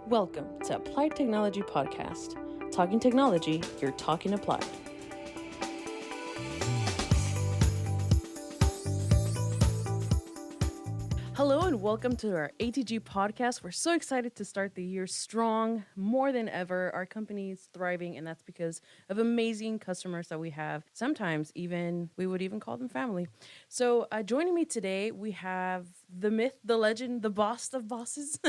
Welcome to Applied Technology Podcast. Talking technology, you're talking applied. Hello and welcome to our ATG podcast. We're so excited to start the year strong, more than ever. Our company is thriving, and that's because of amazing customers that we have. Sometimes we would even call them family. So joining me today, we have the myth, the legend, the boss of bosses.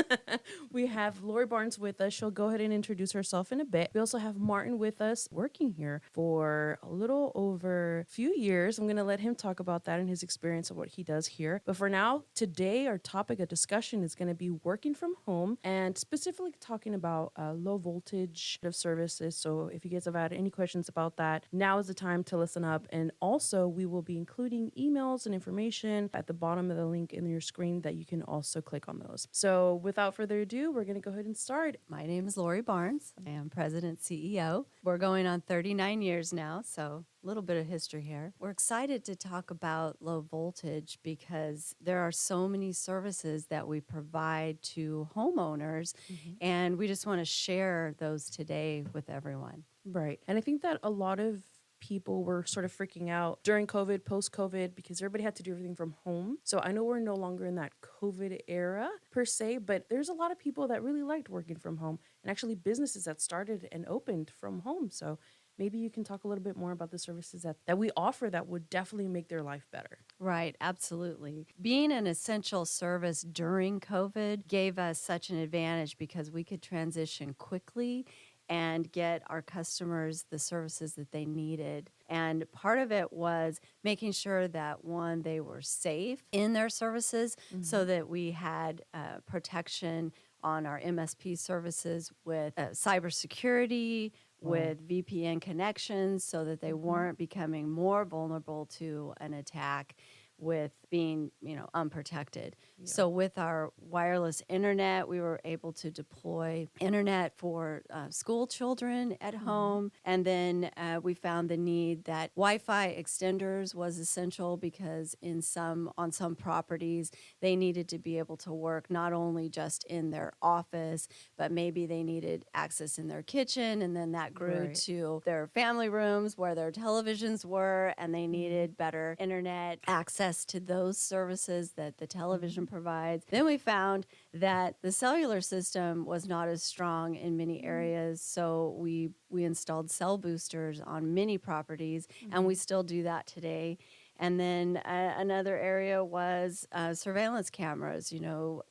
We have Lori Barnes with us. She'll go ahead and introduce herself in a bit. We also have Martin with us, working here for a little over a few years. I'm going to let him talk about that and his experience of what he does here. But for now, today, our topic of discussion is going to be working from home and specifically talking about low voltage of services. So if you guys have had any questions about that, now is the time to listen up. And also, we will be including emails and information at the bottom of the link in your screen that you can also click on those. So without further ado, we're going to go ahead and start. My name is Lori Barnes. I am President CEO. We're going on 39 years now, so a little bit of history here. We're excited to talk about low voltage because there are so many services that we provide to homeowners, and we just want to share those today with everyone. Right. And I think that a lot of people were sort of freaking out during COVID, post-COVID, because everybody had to do everything from home. So I know we're no longer in that COVID era per se, but there's a lot of people that really liked working from home and actually businesses that started and opened from home. So maybe you can talk a little bit more about the services that we offer that would definitely make their life better. Right, absolutely. Being an essential service during COVID gave us such an advantage because we could transition quickly and get our customers the services that they needed. And part of it was making sure that, one, they were safe in their services so that we had protection on our MSP services with cybersecurity, with VPN connections so that they weren't becoming more vulnerable to an attack with being, unprotected. Yeah. So with our wireless internet, we were able to deploy internet for school children at home. And then we found the need that Wi-Fi extenders was essential because on some properties, they needed to be able to work not only just in their office, but maybe they needed access in their kitchen. And then that grew to their family rooms where their televisions were, and they needed better internet access to those services that the television provides. Then we found that the cellular system was not as strong in many areas, so we installed cell boosters on many properties, and we still do that today. And then another area was surveillance cameras,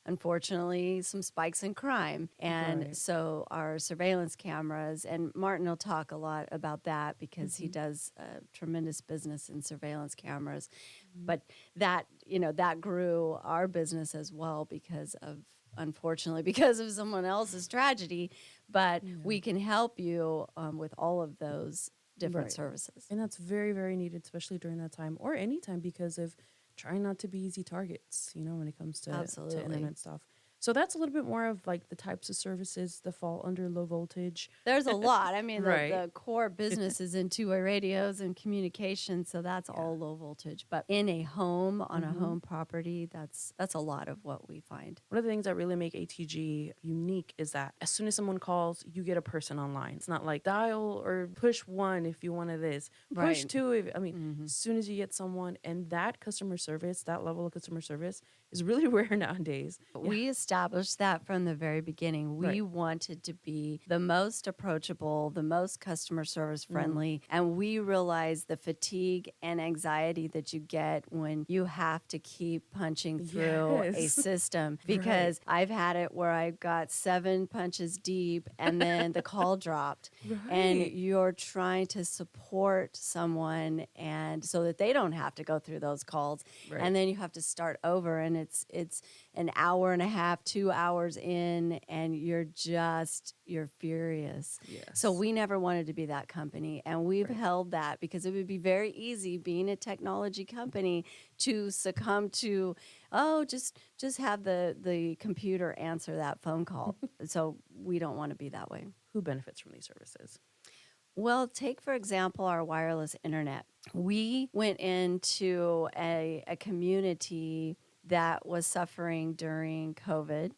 unfortunately, some spikes in crime. And so our surveillance cameras, and Martin will talk a lot about that because he does tremendous business in surveillance cameras. But that grew our business as well unfortunately, because of someone else's tragedy. But we can help you with all of those different services. And that's very, very needed, especially during that time or any time, because of trying not to be easy targets, when it comes to internet stuff. So that's a little bit more of like the types of services that fall under low voltage. There's a lot. I mean, the core business is in two-way radios and communication, so that's all low voltage. But in a home, on a home property, that's a lot of what we find. One of the things that really make ATG unique is that as soon as someone calls, you get a person online. It's not like dial or push 1 if you wanted this, push 2. As soon as you get someone, and that customer service, that level of customer service is really rare nowadays. We established that from the very beginning. We wanted to be the most approachable, the most customer service friendly, and we realized the fatigue and anxiety that you get when you have to keep punching through a system. Because I've had it where I got 7 punches deep and then the call dropped, and you're trying to support someone and so that they don't have to go through those calls, and then you have to start over, and it's an hour and a half, 2 hours in, and you're furious. Yes. So we never wanted to be that company, and we've held that because it would be very easy, being a technology company, to succumb to, just have the computer answer that phone call. So we don't want to be that way. Who benefits from these services? Well, take, for example, our wireless internet. We went into a community that was suffering during COVID,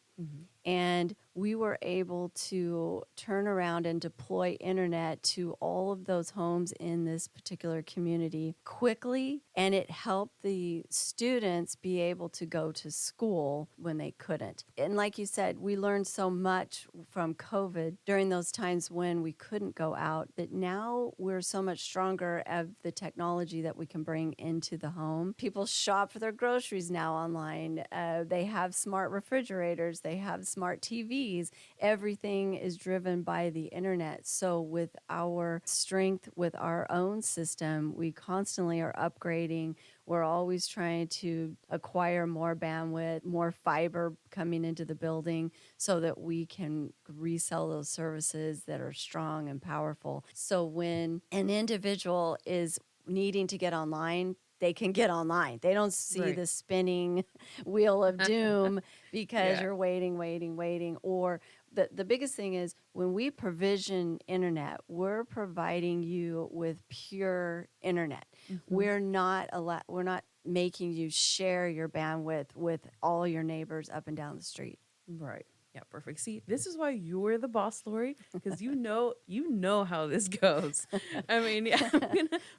and we were able to turn around and deploy internet to all of those homes in this particular community quickly, and it helped the students be able to go to school when they couldn't. And like you said, we learned so much from COVID during those times when we couldn't go out that now we're so much stronger of the technology that we can bring into the home. People shop for their groceries now online. They have smart refrigerators, they have smart TVs. Everything is driven by the internet. So, with our strength with our own system, we constantly are upgrading. We're always trying to acquire more bandwidth, more fiber coming into the building so that we can resell those services that are strong and powerful. So when an individual is needing to get online, they can get online. They don't see Right. the spinning wheel of doom because Yeah. you're waiting. Or the biggest thing is when we provision internet, we're providing you with pure internet. Hmm. We're not making you share your bandwidth with all your neighbors up and down the street. Right. Yeah, perfect. See, this is why you're the boss, Lori, because you know how this goes. I mean, yeah,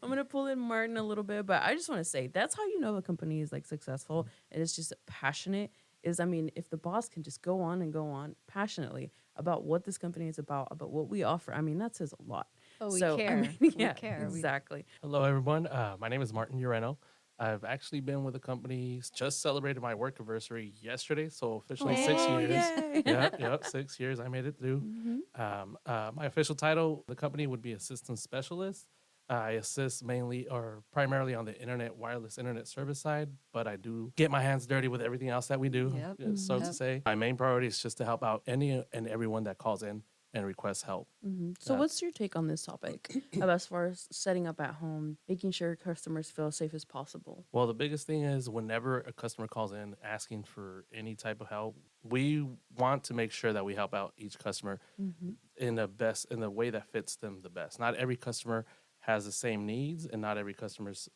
I'm gonna pull in Martin a little bit, but I just want to say that's how you know a company is like successful and it's just passionate. Is I mean, if the boss can just go on and go on passionately about what this company is about what we offer, I mean, that says a lot. Oh, we So, I mean, care. We yeah, care. exactly. Hello, everyone. My name is Martin Ureno. I've actually been with the company, just celebrated my work anniversary yesterday, so officially six Oh, Hey. years. yay. Yep, 6 years. I made it through. Hmm. My official title, the company would be assistant specialist. I assist mainly or primarily on the internet, wireless internet service side, but I do get my hands dirty with everything else that we do. Yep. So Hmm. to Yep. say, my main priority is just to help out any and everyone that calls in and requests help. Hmm. So, Uh, what's your take on this topic of as far as setting up at home, making sure customers feel as safe as possible? Well, the biggest thing is whenever a customer calls in asking for any type of help, we want to make sure that we help out each customer Hmm. in the way that fits them the best. Not every customer has the same needs, and not every customer's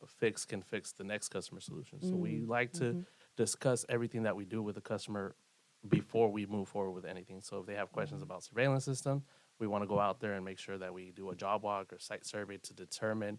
fix can fix the next customer solution. So we like to Mm-hmm. discuss everything that we do with the customer before we move forward with anything. So if they have questions about surveillance system, we want to go out there and make sure that we do a job walk or site survey to determine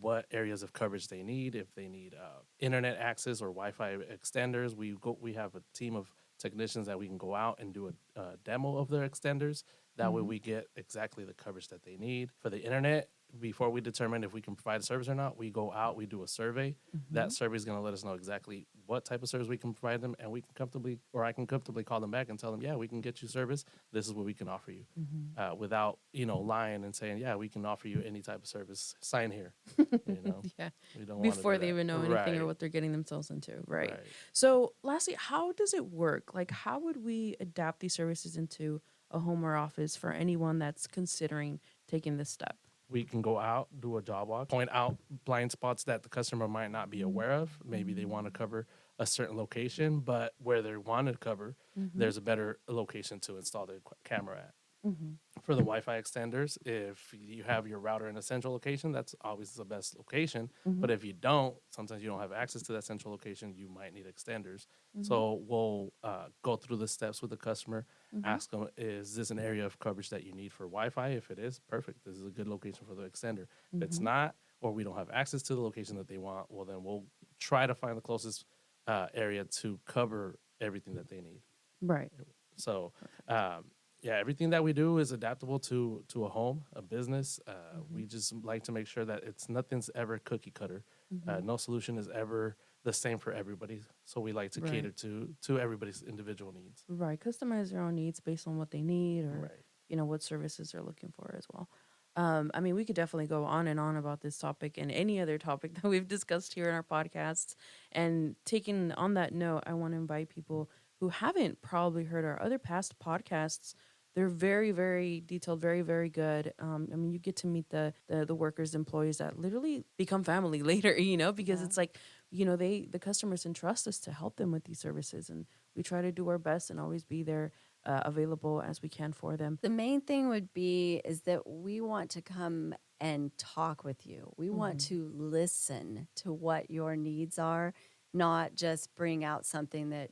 what areas of coverage they need. If they need internet access or Wi-Fi extenders, we have a team of technicians that we can go out and do a demo of their extenders. That way, Hmm. we get exactly the coverage that they need for the internet. Before we determine if we can provide a service or not, we go out, we do a survey. Hmm. That survey is going to let us know exactly what type of service we can provide them, and we can comfortably, or I can comfortably call them back and tell them, yeah, we can get you service. This is what we can offer you, Hmm. without lying and saying, yeah, we can offer you any type of service. Sign here. You know, Yeah. we don't want to Before do they that. even know anything or Right. what they're getting themselves into. Right. Right. So, lastly, how does it work? Like, how would we adapt these services into a home or office for anyone that's considering taking this step? We can go out, do a job walk, point out blind spots that the customer might not be aware of. Maybe they want to cover a certain location, but where they want to cover, Mm-hmm. there's a better location to install the camera at. Mm-hmm. For the Wi-Fi extenders, if you have your router in a central location, that's always the best location. Mm-hmm. But if you don't, sometimes you don't have access to that central location, you might need extenders. Mm-hmm. So we'll go through the steps with the customer, Mm-hmm. ask them, is this an area of coverage that you need for Wi-Fi? If it is, perfect. This is a good location for the extender. If it's Mm-hmm. not, or we don't have access to the location that they want, well, then we'll try to find the closest area to cover everything that they need. Right. So, yeah, everything that we do is adaptable to a home, a business. Mm-hmm. We just like to make sure that nothing's ever cookie cutter. Mm-hmm. No solution is ever the same for everybody. So we like to Right. cater to everybody's individual needs. Right. Customize their own needs based on what they need or, Right. what services they're looking for as well. I mean, we could definitely go on and on about this topic and any other topic that we've discussed here in our podcasts. And taking on that note, I want to invite people who haven't probably heard our other past podcasts. They're very, very detailed, very, very good. I mean, you get to meet the workers, employees that literally become family later, because Yeah. it's like, the customers entrust us to help them with these services, and we try to do our best and always be there, available as we can for them. The main thing would be is that we want to come and talk with you. We want Mhm. to listen to what your needs are, not just bring out something that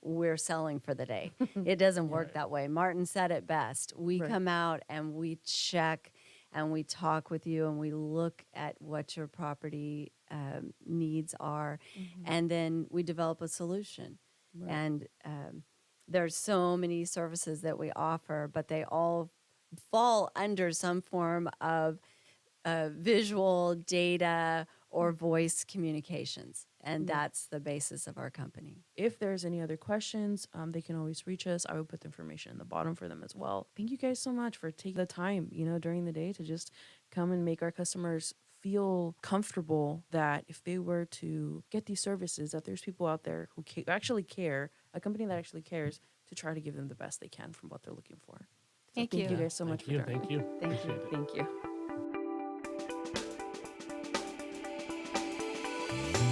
we're selling for the day. It doesn't work that way. Martin said it best. We Right. come out and we check and we talk with you and we look at what your property needs are, and then we develop a solution. Right. And there's so many services that we offer, but they all fall under some form of visual, data, or voice communications. And that's the basis of our company. If there's any other questions, they can always reach us. I will put the information in the bottom for them as well. Thank you guys so much for taking the time, during the day to just come and make our customers feel comfortable that if they were to get these services, that there's people out there who actually care, a company that actually cares, to try to give them the best they can from what they're looking for. So Thank thank you you. guys so much Thank you. for joining. Thank you. Thank you. Appreciate it. Thank you.